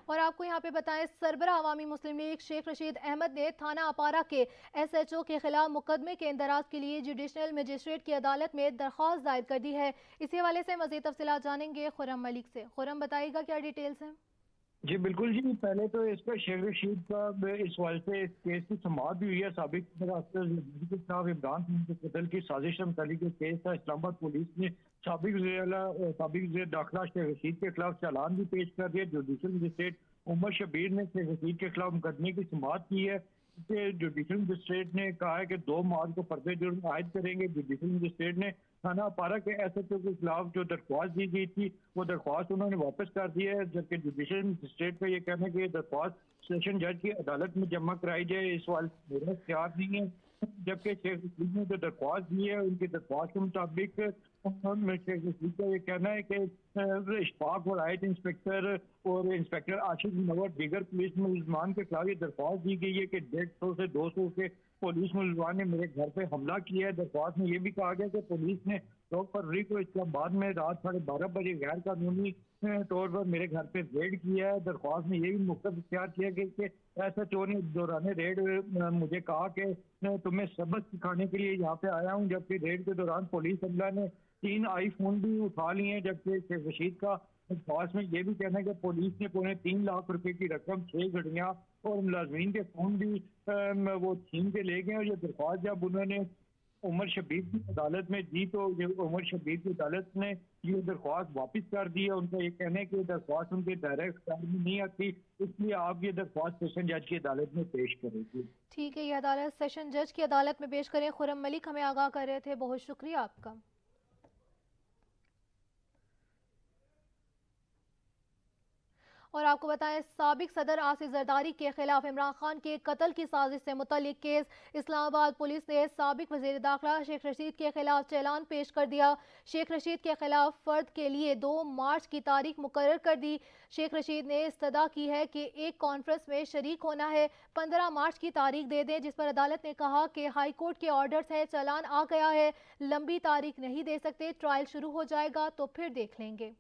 اور آپ کو یہاں پہ بتائیں، سربراہ عوامی مسلم لیگ شیخ رشید احمد نے تھانہ اپارہ کے ایس ایچ او کے خلاف مقدمے کے اندراج کے لیے جوڈیشنل مجسٹریٹ کی عدالت میں درخواست دائر کر دی ہے۔ اسی حوالے سے مزید تفصیلات جانیں گے خرم ملک سے۔ خرم، بتائیے گا کیا ڈیٹیلز ہیں؟ جی بالکل جی، پہلے تو اس پر شیخ رشید کا اس حوالے سے اس کیس کی سماعت بھی ہوئی ہے۔ سابق کے خلاف عمران خان کے قتل کی سازش سے متعلق کیس تھا۔ اسلام آباد پولیس نے سابق وزیر داخلہ شیخ رشید کے خلاف چالان بھی پیش کر دیا۔ جوڈیشل مجسٹریٹ عمر شبیر نے شیخ رشید کے خلاف مقدمے کی سماعت کی ہے۔ جوڈیشل مجسٹریٹ نے کہا ہے کہ 2 مارچ کو فرد جرم عائد کریں گے۔ جوڈیشل مجسٹریٹ نے تھانہ اپارہ کے ایس ایچ او کے خلاف جو درخواست دی گئی تھی وہ درخواست انہوں نے واپس کر دی ہے، جبکہ جوڈیشل مجسٹریٹ کا یہ کہنا ہے کہ یہ درخواست سیشن جج کی عدالت میں جمع کرائی جائے۔ اس حوالے سے میرا اختیار نہیں ہے، جبکہ شیخ رشید نے جو درخواست دی ہے ان کی درخواست کے مطابق شیخ رشید کا یہ کہنا ہے کہ اشفاق اور آیت انسپیکٹر اور انسپیکٹر عاشق منور دیگر پولیس ملزمان کے خلاف یہ درخواست دی گئی ہے کہ 150 سے 200 کے پولیس ملزمان نے میرے گھر پہ حملہ کیا ہے۔ درخواست میں یہ بھی کہا گیا کہ پولیس نے 2 فروری کو اسلام آباد میں رات 12:30 بجے غیر قانونی طور پر میرے گھر پہ ریڈ کیا ہے۔ درخواست میں یہ بھی مختلف اختیار کیا گیا کہ ایس ایچ او نے دوران ریڈ مجھے کہا کہ تمہیں سبق سکھانے کے لیے یہاں پہ آیا ہوں، جبکہ ریڈ کے دوران پولیس عملہ نے 3 آئی فون بھی اٹھا لیے ہیں۔ جبکہ شیخ رشید کا درخواست میں یہ بھی کہنا ہے کہ پولیس نے 3.25 لاکھ روپے کی رقم، 6 گھڑیاں اور ملازمین کے فون بھی وہ چھین کے لے گئے۔ اور یہ درخواست جب انہوں نے عمر شبیر کی عدالت میں دی تو عمر شبیر کی عدالت نے یہ درخواست واپس کر دی ہے۔ ان کا یہ کہنا ہے کہ یہ درخواست ان کے دائرۂ اختیار میں نہیں آتی، اس لیے آپ یہ درخواست سیشن جج کی عدالت میں پیش کریں گے۔ ٹھیک ہے، یہ عدالت سیشن جج کی عدالت میں پیش کریں۔ خرم ملک ہمیں آگاہ کر رہے تھے، بہت شکریہ آپ کا۔ اور آپ کو بتائیں، سابق صدر آصف زرداری کے خلاف عمران خان کے قتل کی سازش سے متعلق کیس، اسلام آباد پولیس نے سابق وزیر داخلہ شیخ رشید کے خلاف چالان پیش کر دیا۔ شیخ رشید کے خلاف فرد کے لیے 2 مارچ کی تاریخ مقرر کر دی۔ شیخ رشید نے استدعا کی ہے کہ ایک کانفرنس میں شریک ہونا ہے، 15 مارچ کی تاریخ دے دیں، جس پر عدالت نے کہا کہ ہائی کورٹ کے آرڈرز ہیں، چالان آ گیا ہے، لمبی تاریخ نہیں دے سکتے، ٹرائل شروع ہو جائے گا تو پھر دیکھ لیں گے۔